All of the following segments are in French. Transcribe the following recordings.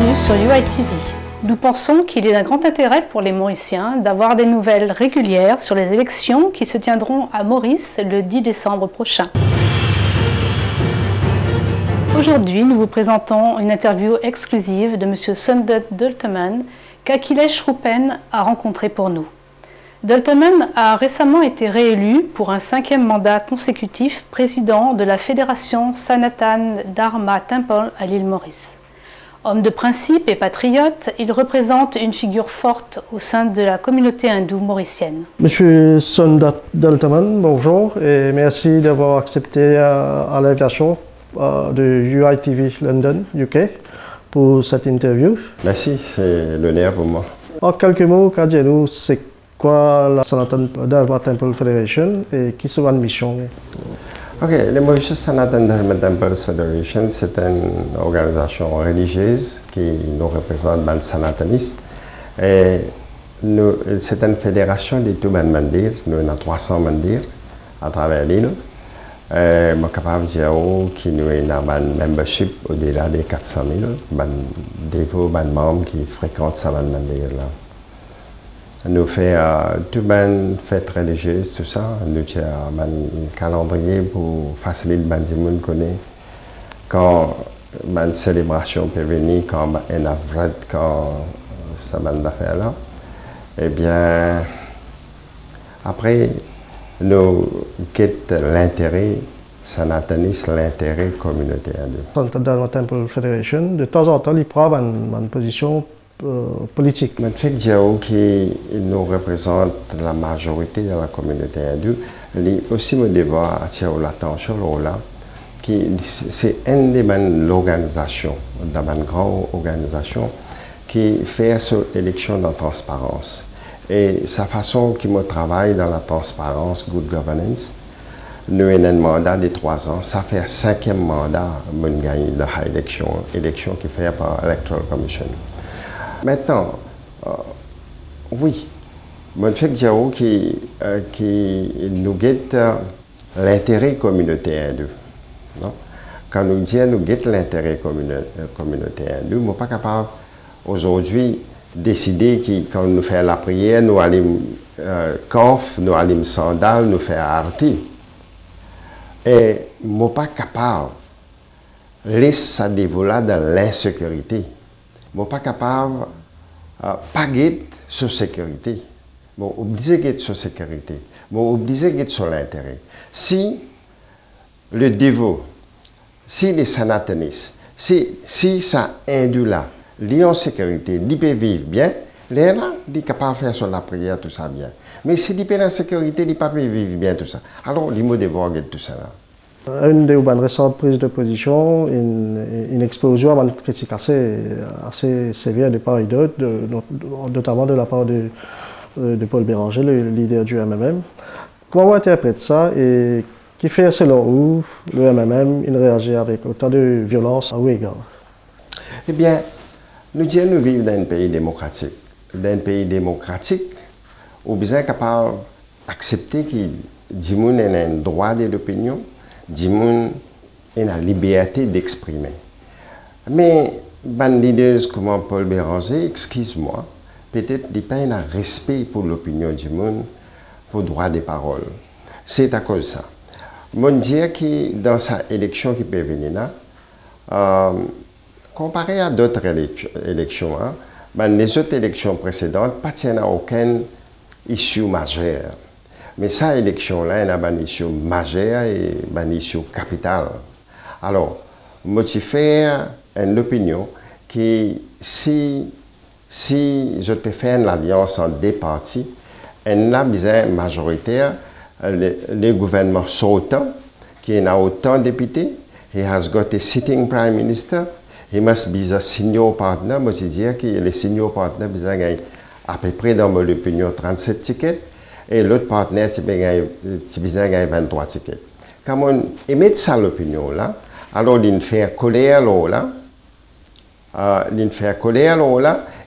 bienvenue sur UITV. Nous pensons qu'il est d'un grand intérêt pour les Mauriciens d'avoir des nouvelles régulières sur les élections qui se tiendront à Maurice le 10 décembre prochain. Aujourd'hui, nous vous présentons une interview exclusive de M. Sundet Dulteman qu'Akhilesh Rupen a rencontré pour nous. Dulteman a récemment été réélu pour un 5e mandat consécutif président de la Fédération Sanatan Dharma Temple à l'île Maurice. Homme de principe et patriote, il représente une figure forte au sein de la communauté hindoue mauricienne. Monsieur Sundet Dulteman, bonjour et merci d'avoir accepté à l'invitation de UITV London, UK, pour cette interview. Merci, c'est l'honneur pour moi. En quelques mots, qu'est-ce c'est quoi la Sanatan Dharma Temple Federation et qui sera une mission? Ok, le Mauritius Sanatan Dharma Temple Federation, c'est une organisation religieuse qui nous représente dans le sanatanisme. Et c'est une fédération de tous les mandirs, nous avons 300 mandirs à travers l'île. Je suis capable de dire que nous avons un membership au-delà de 400 000, des membres qui fréquentent ce mandir-là. Nous faisons toutes les fêtes religieuses, tout ça. Nous avons un calendrier pour faciliter les gens qui connaissent. Quand une célébration peut venir, quand un avril, quand ça va faire là. Eh bien, après, nous quittons l'intérêt sanataniste, l'intérêt communautaire. Sanatan Dharma Temple Federation, de temps en temps, il prend une position politique. Le fait que nous représente la majorité de la communauté hindoue, il aussi me devoir attirer l'attention là, c'est une des organisations, une grande organisation qui fait cette élection dans la transparence. Et sa façon qui me travaille dans la transparence, good governance, nous avons un mandat de 3 ans, ça fait 5e mandat pour gagner l'élection qui est faite par l'Electoral Commission. Maintenant, oui, je fais dire que nous guettons l'intérêt communautaire hindou. Quand nous disons nous guettons l'intérêt communautaire hindou, nous ne sommes pas capables aujourd'hui de décider que quand nous faisons la prière, nous allons conf, nous allons sandal, nous faisons arti. Et nous ne sommes pas capables de laisser ça dévoiler dans l'insécurité. Nous ne sommes pas capables de paguer sur sécurité. Nous sommes obligés de sur sécurité. Nous sommes obligés de sur l'intérêt. Si le dévot, si les sanatanistes, si ça hindou là, ils ont sécurité, ils peuvent vivre bien, les là, ils sont capables de faire sur la prière, tout ça bien. Mais si ils peuvent en sécurité, ils ne peuvent pas vivre bien tout ça. Alors, ils doivent devoir tout ça là. Une des récentes prises de position, une explosion, une critique assez sévère de part et d'autre, notamment de la part de Paul Béranger, le leader du MMM. Comment on interprète ça et qui fait selon vous le MMM réagit avec autant de violence à vos égards? Eh bien, nous disons nous vivons dans un pays démocratique. Dans un pays démocratique, nous sommes capables d'accepter que les gens ont un droit d'opinion. Les gens ont la liberté d'exprimer. Mais les leaders comme Paul Béranger, excuse-moi, peut-être qu'ils n'ont pas un respect pour l'opinion du monde, pour le droit des paroles. C'est à cause de ça. Je dis que dans cette élection qui peut venir là, comparé à d'autres élections, les autres élections précédentes ne tiennent à aucun issue majeure. Mais cette élection-là, il y a une issue majeure et une issue capitale. Alors, moi, je fais une opinion que si je peux faire une alliance entre deux partis, il y a besoin majoritaire, le gouvernement sortant, qui a autant de députés, he has got a sitting prime minister, he must be a senior partner. Moi, je dis que le senior partner a besoin à peu près, dans mon opinion, 37 tickets. Et l'autre partenaire, tu as besoin de 23 tickets. Quand on émet ça l'opinion là, alors il fait colère là,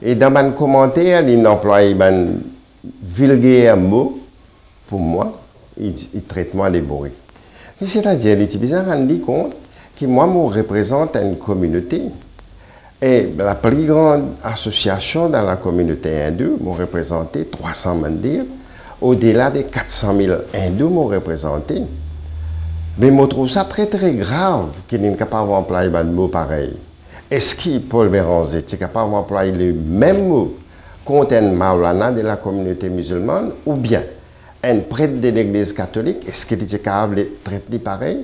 et dans mon commentaire, il emploie un vulgaire mot, pour moi, il traite moi des bourrés. C'est-à-dire, il a besoin de rendre compte que moi, je représente une communauté. Et la plus grande association dans la communauté hindoue m'a représenté 300 mandirs. Au-delà des 400 000 hindous m'ont représenté. Mais je trouve ça très très grave qu'il n'est pas capable d'employer un mot pareil. Est-ce que Paul Béranger est capable d'employer le même mot contre un Maulana de la communauté musulmane ou bien un prêtre de l'église catholique, est-ce qu'il est capable de traiter pareil?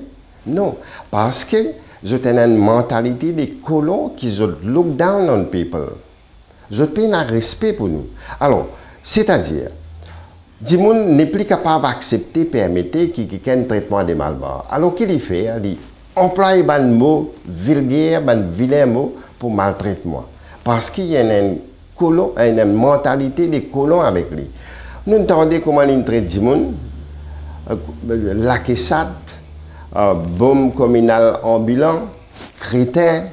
Non, parce que j'ai une mentalité de colons qui look down on people. Je n'ai pas de respect pour nous. Alors, c'est-à-dire, Dimoun n'est plus capable d'accepter, permettre qu'il y ait un traitement des malbars. Alors qu'il fait, il emploie un mot vulgaire, un vilain mot pour maltraitement. Parce qu'il y a une mentalité de colons avec lui. Nous entendons comment il traite Dimoun, la caissade, bombe communale ambulant, crétin,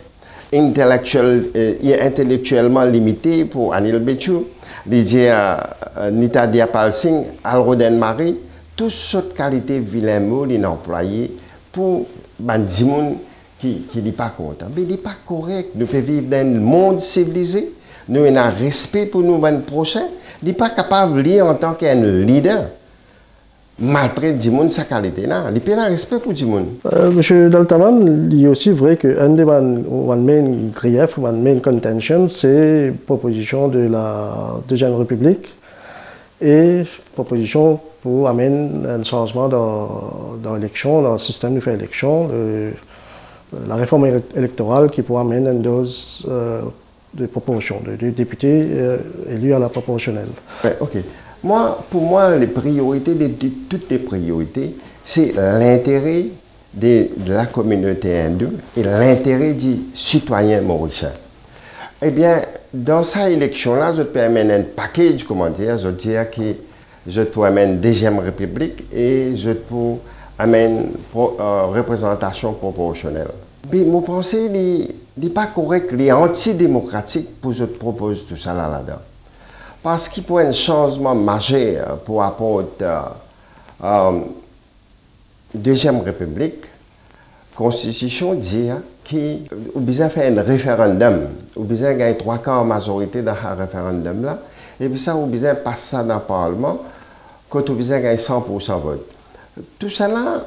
intellectuellement limité pour Anil Béchou. Nita Diapal Singh, Alroden Marie, toutes sortes de qualités vilains mots qu'il employé pour les gens qui ne sont pas contents. Mais il n'est pas correct. Nous pouvons vivre dans un monde civilisé. Nous avons un respect pour nous prochains. Il n'est pas capable de lire en tant qu'un leader. Maltraiter les gens, sa qualité. Il n'a pas de respect pour les gens. Monsieur Daltaman, il est aussi vrai qu'un des main griefs, une main contention, c'est la proposition de la Deuxième République et proposition pour amener un changement dans l'élection, dans le système de élection, la réforme électorale qui pourra amener une dose de proportion, de députés élus à la proportionnelle. Ouais, ok. Pour moi, les priorités, toutes les priorités, c'est l'intérêt de la communauté hindoue et l'intérêt du citoyen mauricien. Eh bien, dans cette élection-là, je peux amener un package, comment dire, je dirais que je peux amener une deuxième république et je peux amener une représentation proportionnelle. Mais mon pensée n'est pas correct, il est antidémocratique pour que je propose tout ça là-dedans. Parce qu'il faut un changement majeur pour apporter Deuxième République, la Constitution dit qu'il a besoin de faire un référendum, il a besoin de gagner 3/4 majorité dans ce référendum-là, et puis ça, il a besoin de passer ça dans le Parlement, quand il a besoin de gagner 100% vote. Tout ça là,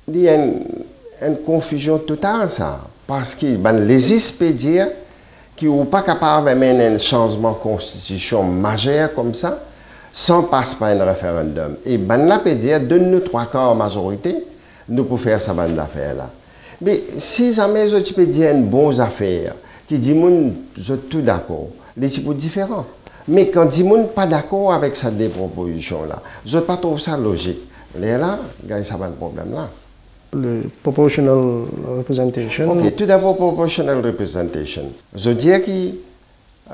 il y a une confusion totale, ça, parce que les expédients qui ne sont pas capables de mener un changement de constitution majeur comme ça, sans passer par un référendum. Et là peut dire, donne-nous 3/4 majorité, nous pouvons faire ça affaire-là. Mais si jamais je peux dire une bonne affaire, qui dit, je suis tout d'accord, les types différents. Mais quand dit, pas d'accord avec cette proposition-là, je ne trouve pas ça logique. Là, il y a un problème-là. Le proportional representation. Ok, tout d'abord, proportional representation. Je dis que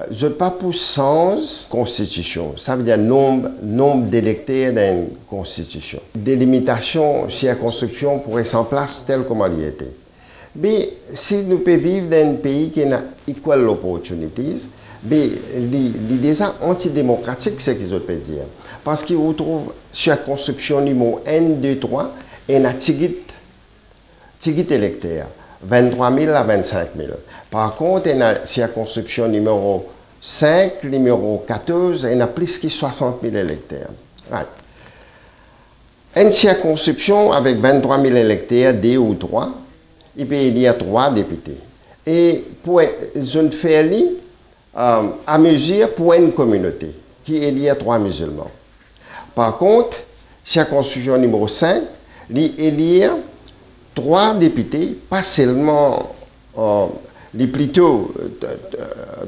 je ne pas pour sens constitution. Ça veut dire nombre d'électeurs dans une constitution. Des limitations, circonscription pourraient s'en place tel comme elle y était. Mais si nous pouvons vivre dans un pays qui a equal opportunities, mais déjà antidémocratique, c'est ce qu'ils peuvent dire. Parce qu'ils retrouvent circonscription numéro 1, 2, 3 et un tigit électeur, 23 000 à 25 000. Par contre, il y a la circonscription numéro 5, numéro 14, il y a plus que 60 000 électeurs. Right. Une circonscription avec 23 000 électeurs, 2 ou 3, il peut y avoir 3 députés. Et pour une faire à mesure pour une communauté, qui est liée à 3 musulmans. Par contre, circonscription numéro 5, il est lié 3 députés, pas seulement plutôt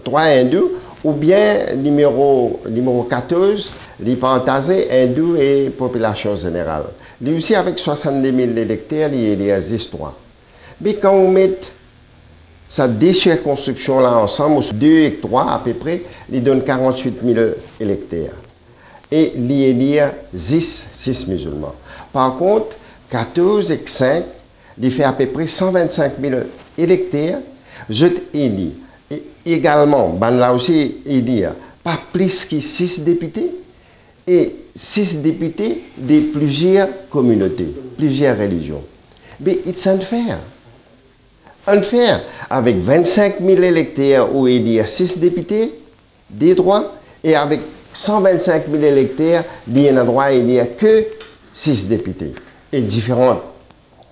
3 hindous, ou bien numéro 14, les partagés hindous et population générale. Lui aussi, avec 70 000 électeurs, il existe 3. Mais quand on met ces deux circonscriptions-là ensemble, 2 et 3 à peu près, ils donnent 48 000 électeurs. Et il y a 6 musulmans. Par contre, 14 et 5, il fait à peu près 125 000 électeurs, je élis. Et également, là aussi, il dit pas plus que 6 députés, et 6 députés de plusieurs communautés, plusieurs religions. Mais c'est unfair. Unfair. avec 25 000 électeurs où il y a 6 députés, des droits, et avec 125 000 électeurs, il y a un droit, il n'y a que 6 députés, et différentes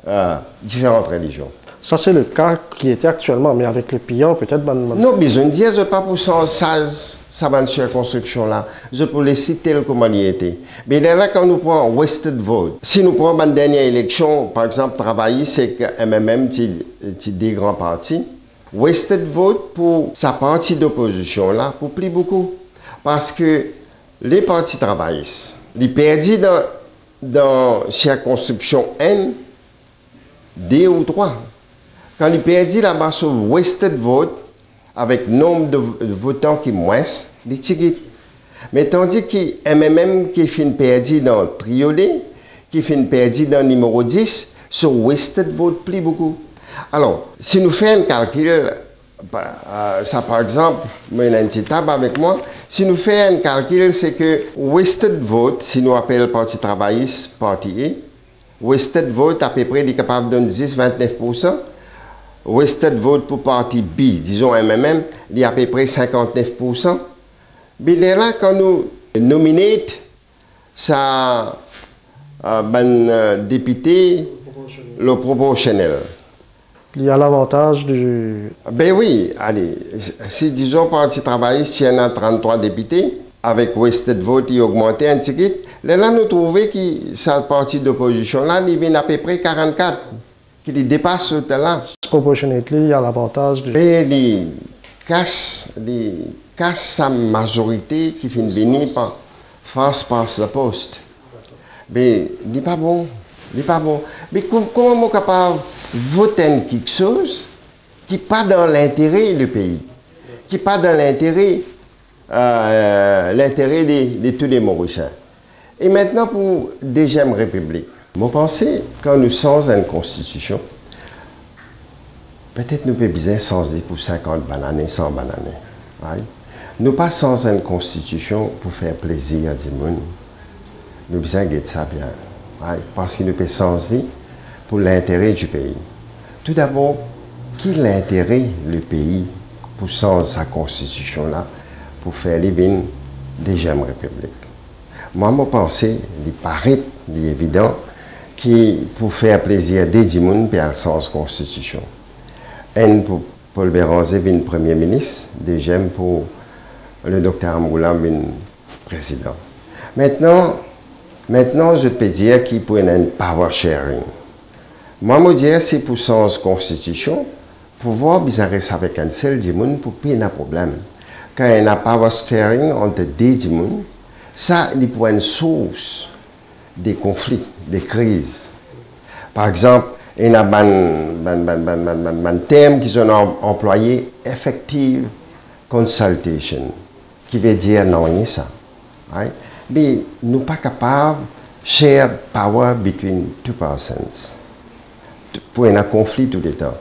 religions. Ça, c'est le cas qui était actuellement, mais avec le pillon, peut-être... Non, besoin de dire, je ne pas pour ça va circonscription-là. Je peux laisser tel comment il était. Mais là, quand nous prenons wasted vote, si nous prenons une dernière élection, par exemple, travailler, c'est que MMM, c'est des grands partis. Wasted vote pour sa partie d'opposition-là, pour plus beaucoup. Parce que les partis travaillistes, ils perdent dans circonscription N, 2 ou 3. Quand il perdit là-bas sur wasted vote, avec nombre de votants qui moins, il tire. Mais tandis que MMM qui fait perdu dans Triolet, qui fait perdu dans numéro 10, sur wasted vote plus beaucoup. Alors, si nous faisons un calcul, ça par exemple, moi j'ai une petite table avec moi, si nous faisons un calcul, c'est que wasted vote, si nous appelons le Parti travailliste, Parti E, wasted vote à peu près est capable de donner 10-29%. Wasted vote pour parti B, disons MMM, il y a à peu près 59%. Mais là, quand nous nominons ça, député, le proportionnel. Il y a l'avantage du... Ben oui, allez, si disons Parti travailliste, il y en a 33 députés, avec wasted vote, il a augmenté un petit peu. Là, nous trouvons que cette partie d'opposition, là, il vient à peu près 44, qui dépasse ce temps-là. Proportionately, il y a l'avantage du... Et il casse sa majorité qui finit venir par face par sa poste. Mais il n'est pas bon. Il n'est pas bon. Mais comment on est capable de voter quelque chose qui n'est pas dans l'intérêt du pays, qui n'est pas dans l'intérêt de tous les Mauriciens. Et maintenant, pour la Deuxième République, je pense quand nous sommes une constitution, peut-être nous pouvons besoin changer pour 50 bananes, 100 bananes. Right? Nous pas sans une constitution pour faire plaisir à du monde. Nous besoin de ça bien. Right? Parce que nous pouvons changer pour l'intérêt du pays. Tout d'abord, qui l'intérêt du pays pour changer sa constitution là, pour faire les bines Deuxième République? Moi, je pense, il paraît évident que pour faire plaisir à des monde, puis à le sens constitution. Un pour Paul Béranger, le Premier ministre. Deuxième pour le docteur Amroula, le président. Maintenant, je peux dire qu'il peut y avoir un power sharing. Moi, je dis c'est pour sens constitution, pouvoir bizarrer avec un seul du monde pour pas un problème. Quand il y a un power sharing entre deux du monde, ça, il peut être une source des conflits, des crises. Par exemple, il y a un terme qu'ils ont employé, effective consultation, qui veut dire non, il y a ça. Right? Mais nous ne sommes pas capables de share power between two persons pour un conflit tout le temps.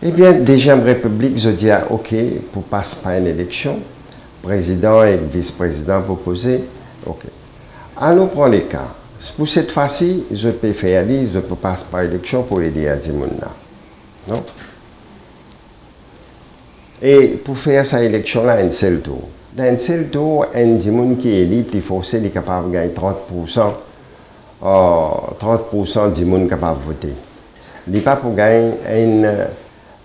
Eh bien, Deuxième République, je dis, OK, pour passer par une élection, président et vice-président proposé, OK. À nous prendre les cas. Pour cette fois-ci, je peux faire aller, je peux passer par élection pour aider à Dimouna. Non? Et pour faire cette élection-là, un seul tour. Dans un seul tour, un Dimoun qui est élu, plus forcé, il est capable de gagner 30%. 30% du monde capable de voter. Il n'est pas pour gagner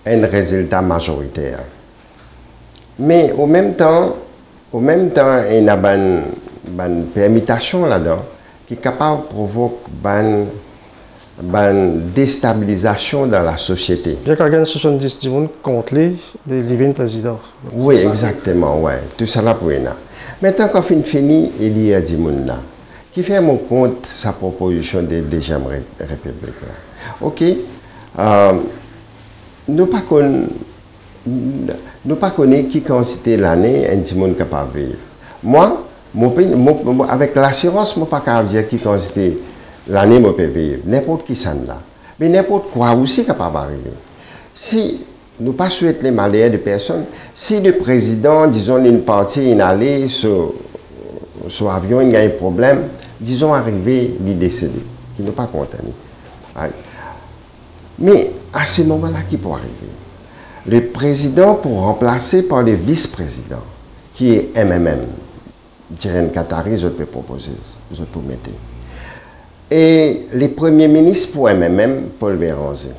un résultat majoritaire. Mais au même temps, il y a une permutation là-dedans qui est capable de provoquer une déstabilisation dans la société. Il y a quand même 70 personnes contre les présidents. Oui, exactement, ouais. Tout ça là pour nous. Maintenant, quand on finit, il y a des gens là qui fait mon compte sa proposition de Deuxième République. OK. Nous ne connaissons pas qui quantité l'année un monde capable de vivre. Moi, avec l'assurance, je ne peux pas dire qui quantité l'année je peux vivre. N'importe qui s'en là. Mais n'importe quoi aussi capable d'arriver. Si nous ne pas souhaitons les malheurs de personnes, si le président, disons, une partie, une allée sur l'avion, il y a un problème, disons, arrivé, il est décédé, qui n'est pas content. Mais à ce moment-là, qui peut arriver? le président pour remplacer par le vice-président, qui est MMM. Djiren Katari, je peux proposer, je peux mettre. Et les premiers ministres pour MMM, Paul Béranger.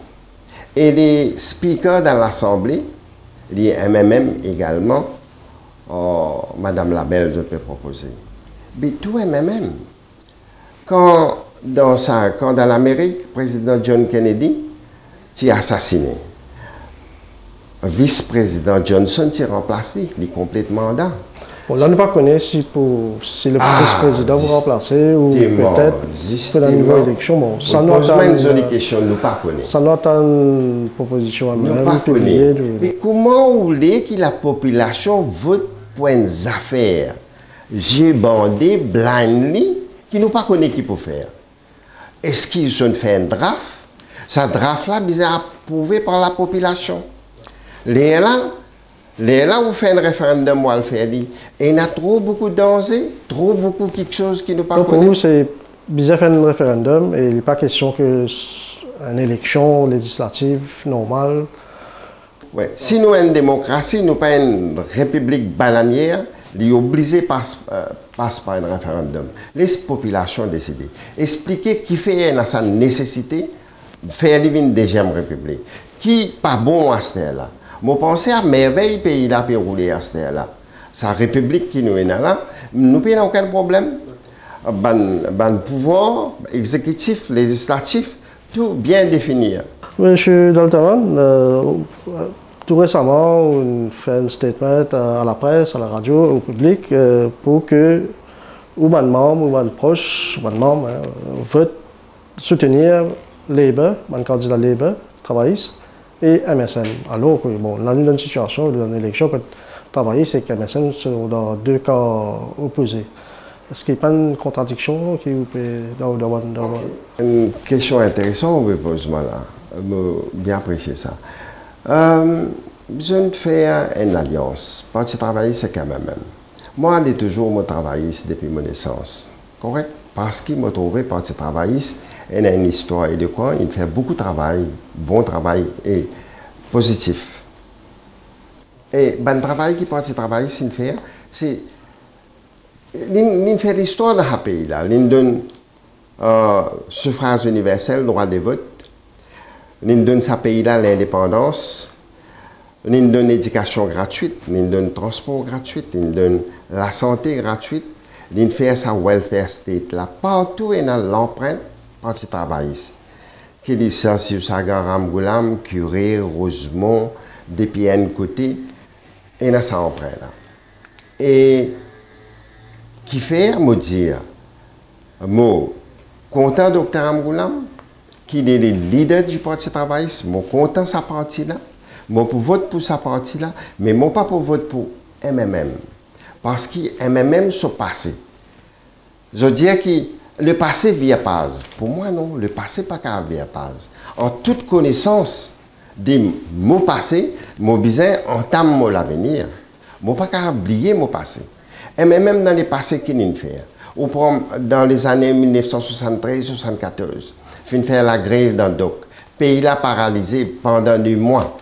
Et les speakers dans l'Assemblée, les MMM également, Madame Labelle, je peux proposer. Mais tout MMM. Quand dans l'Amérique, le président John Kennedy est assassiné, le vice-président Johnson s'est remplacé, il est complètement mandat. Bon, là, on ne pas connaît si le vice-président vous remplacer ou peut-être pour la nouvelle élection. Bon, ça nous pas connaît. Ça nous attend une proposition à nous pas connaît. Mais comment vous voulez que la population vote pour une affaire j'ai bandé, blindly, qui nous pas connaît qui peut faire? Est-ce qu'ils ont fait un draft? Ce draft-là, il est approuvé par la population. Là, vous faites un référendum, vous le faites. Et il y a trop beaucoup d'enjeux, trop beaucoup quelque chose qui nous pas pour nous, c'est bien faire un référendum et il n'est pas question qu'une élection législative normale. Ouais. Si nous avons une démocratie, nous pas une république bananière, il est obligé de passer par un référendum. Laisse la population décider. Expliquer qui fait sa nécessité de faire une deuxième république. Qui pas bon à ce là. Je pense à merveille le pays là peut rouler à ce là. Sa république qui nous est là, nous n'avons aucun problème. Le pouvoir exécutif, législatif, tout bien défini. Monsieur Doltaman, tout récemment, on fait un statement à la presse, à la radio, au public, pour que ou ban membre, ou ban proche, ou ban membre, vote soutenir Labour, ban candidat Labour, travailliste, et MSN. Alors que, bon, on a eu une situation, dans l'élection, quand travailliste et MSN sont dans deux cas opposés. Est-ce qu'il n'y a pas une contradiction qui vous peut Une question intéressante, vous posez là. Bien apprécié ça. Je fais une alliance. Parti travailliste, c'est quand même. Moi, je suis toujours travailliste depuis mon naissance. Correct? Parce qu'il m'a trouvé parti travailliste, il a une histoire et de quoi il fait beaucoup de travail, bon travail et positif. Et le travail qui parti travailliste il fait, c'est il fait l'histoire de ce pays-là. Il donne suffrage universel, droit de vote. Il donne ce pays-là l'indépendance. Il donne l'éducation gratuite. Il donne le transport gratuit. Il donne la santé gratuite. Il fait sa welfare state là. Partout, il y a l'empreinte parti travailliste. Qui dit ça sur Sagaram Goulam, Curé, Rosemont, depuis un côté, il y a sa empreinte là. Et qui fait me dire, moi, content Dr Amgoulam, qui est le leader du Parti travailliste, moi content sa partie là, moi pour voter pour sa partie là, mais moi pas pour voter pour MMM. Parce que MMM sont passé. Je dis que le passé vient pas. Pour moi non, le passé pas qu'à vient pas. En toute connaissance des mots passés, mon besoin entame l'avenir. Moi pas qu'à oublier mon passé. Et même dans les passés qu'il nous fait. Dans les années 1973-74, fin faire la grève dans le dock. Pays là paralysé pendant 2 mois.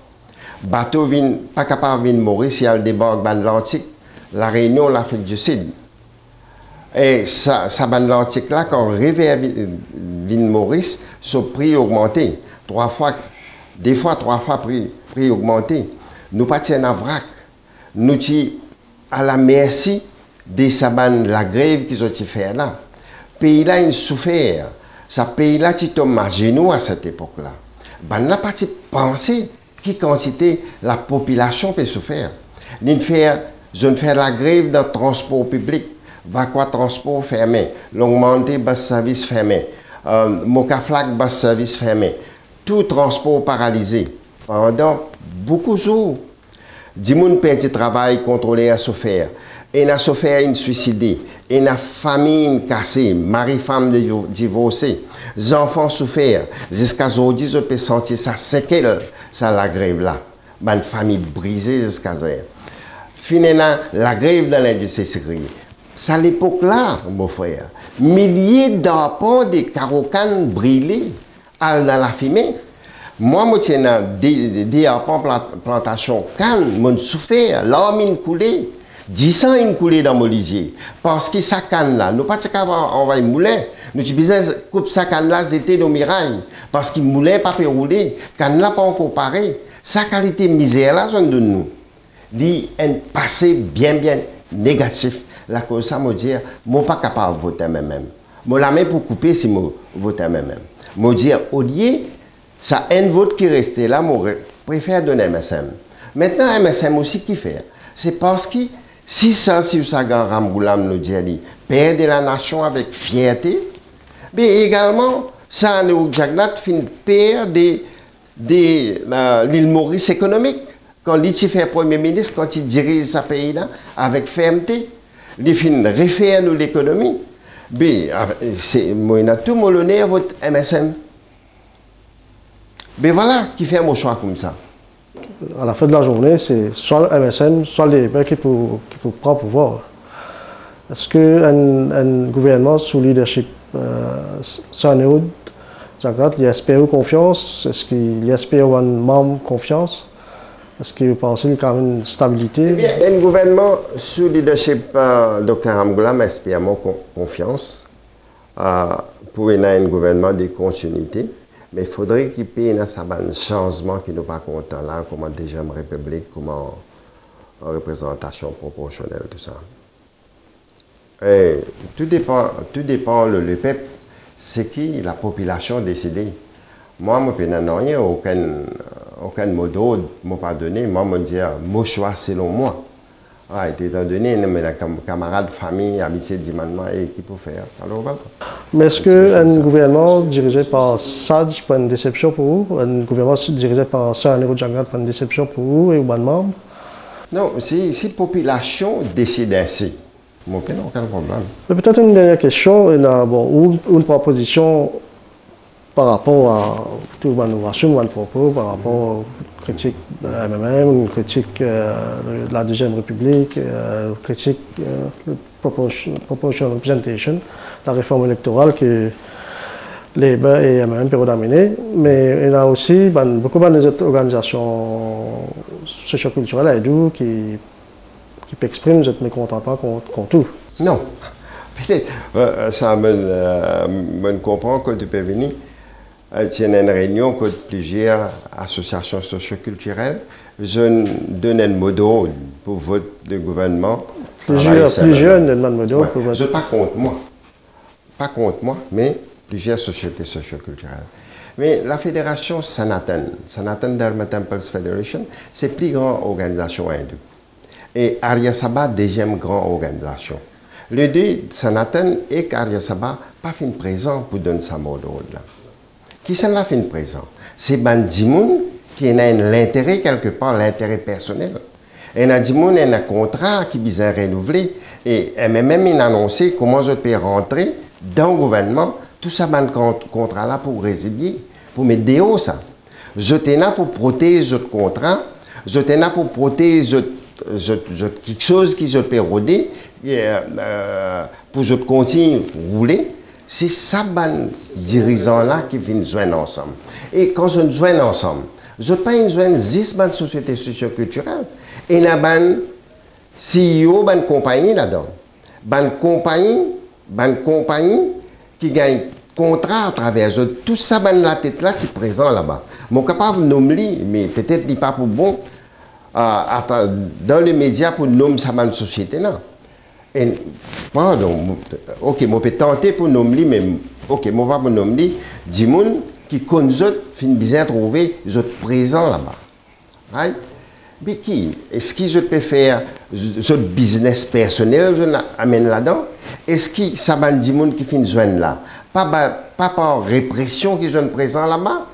Bateau vient pas capable de Maurice, il y a le débarque dans l'Atlantique, la Réunion, l'Afrique du Sud. Et ça dans l'Atlantique là, quand arrivé à Maurice, son prix augmenté. 3 fois prix augmenté. Nous pas en vrac. Nous sommes à la merci de la grève qu'ils ont fait là. Le pays là, il souffert. Ce pays là, il tombe à genoux à cette époque-là. Ben, n'a pas pensé quelle quantité la population peut souffrir. Je fais la grève dans le transport public. Va quoi transport fermé. L'augmenté, bas service fermé. Mocaflac, bas service fermé. Tout transport paralysé. Pendant beaucoup de jours. 10 personnes perdent travail contrôlé à souffrir. Et n'a souffert une suicidée. Et n'a famille cassée. Mari-femme divorcée. Les enfants souffert. Jusqu'à aujourd'hui, je peux sentir ça séquelle, ça la grève là. Une famille brisée jusqu'à ça. Finalement, la grève dans l'industrie. C'est à l'époque là, mon frère. Milliers d'arpents de carocanes brûlés dans la fumée. Moi, je tiens des plantations canne, mon souffert, l'arme coulée, 10 ans une coulée dans mon lisier. Parce que ça canne là, nous pas on va moulin, nous disons coupe ça canne là, c'était nos mirailles. Parce que moulin pas fait rouler, canne là pas encore pareil. Sa qualité misère là, zone de nous. Dit un passé bien négatif. La cause ça me dire, moi pas capable de voter même. Moi la main pour couper si je vote même. Moi dire au lieu ça un vote qui restait là, moi préfère donner MSM. Maintenant MSM aussi qui fait. C'est parce que si ça Ramgoulam nous dit père de la nation avec fierté, mais également ça nous Jagnat fin père de l'île Maurice économique. Quand il fait Premier ministre, quand il dirige ce pays-là avec fermeté, il fait refaire nous l'économie. Mais c'est tout mon honneur votre MSM. Mais voilà qui fait mon choix comme ça. À la fin de la journée, c'est soit le MSM, soit les qui pour prendre pouvoir. Est-ce qu'un gouvernement sous leadership Sanéoud, il espère confiance? Est-ce qu'il espère un membre confiance? Est-ce que vous pensez qu'il y a une stabilité? Eh bien, un gouvernement sous leadership Dr Ramgoulam espère confiance pour un gouvernement de continuité. Mais il faudrait qu'il y ait un changement qui n'est pas content là, comme en deuxième république, comme en représentation proportionnelle, tout ça. Et tout dépend le peuple, c'est qui la population décide. Moi, je n'ai rien, aucun mot d'ordre, je n'ai pas donné. Moi, je dis, mon choix selon moi. Étant donné, mes camarades, famille, habitués d'imandement, et qui peut faire. Alors voilà. Mais est-ce qu'un gouvernement dirigé par SADJ pas une déception pour vous? Un gouvernement dirigé par Sanéo Djangat pas une déception pour vous et vos membres? Non, si la population décide ainsi, je n'ai aucun problème. Peut-être une dernière question, une proposition par rapport à tout l'innovation, un propos par rapport aux critiques de la MMM, une critique de la Deuxième République, critique de Proportional Representation, la réforme électorale que les et MMM peuvent amener. Mais il y a aussi beaucoup d'autres organisations socioculturelles qui expriment notre mécontentement contre tout. Non. Peut-être, ça me comprend que tu peux venir. Il y a une réunion de plusieurs associations socioculturelles. Je donne un mot d'ordre pour votre gouvernement. Plusieurs donnent un mot d'ordre pour votre... Pas contre moi. Pas contre moi, mais plusieurs sociétés socioculturelles. Mais la fédération Sanatan Dharma Temples Federation, c'est la plus grande organisation hindoue. Et Arya Sabha, deuxième grande organisation. Les deux, Sanatan et Arya Sabha, pas fin présent pour donner sa mot d'ordre. Qui s'en a fait présent? C'est Bandimoun qui a l'intérêt quelque part, l'intérêt personnel. Et Bandimoun a un contrat qui vient renouveler et même il a annoncé comment je peux rentrer dans le gouvernement, tout ça, ce contrat-là pour résilier, pour mettre des hauts ça. Je suis là pour protéger votre contrat, je suis là pour protéger quelque chose qui je peux roder, pour que je continue à rouler. C'est ça, les dirigeants-là qui viennent joindre ensemble. Et quand je joins ensemble, je ne pas joindre 10 sociétés socioculturelles. Et il y a un CEO, une compagnie là-dedans. Une compagnie qui gagne contrat à travers tout ça, la tête là qui est présent là-bas. Je suis capable de nommer, mais peut-être il n'est pas pour bon, dans les médias pour nommer ça, une société là. Et, pardon, ok, je peux tenter pour nommer, mais ok, je vais pas nommer 10 personnes qui connaissent, fin bien trouver, ils sont présents là-bas. Right? Mais qui? Est-ce que je peux faire ce business personnel, je l'amène là-dedans? Est-ce que ça va 10 personnes qui finissent là? Pas par répression qui sont présents là-bas?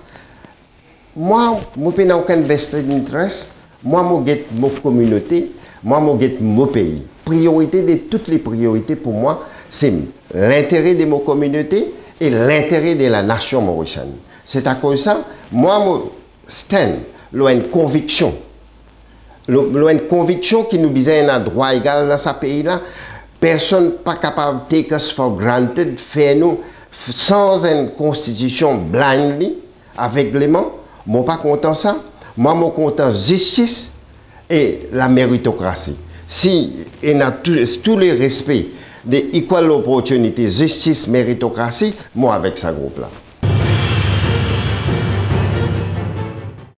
Moi, je n'ai aucun vested interest. Moi, je ma communauté. Moi, je mon pays. Priorité de toutes les priorités pour moi, c'est l'intérêt de ma communauté et l'intérêt de la nation mauricienne. C'est à cause de ça, moi, j'ai une conviction. Une conviction qui nous disait un droit égal dans ce pays-là. Personne n'est pas capable de take us for granted, faire nous sans une constitution blindly, aveuglément. Moi, pas content ça. Moi, je suis content justice et la méritocratie. Si on a tous les respects de equal opportunity, justice, méritocratie, moi avec ce groupe-là.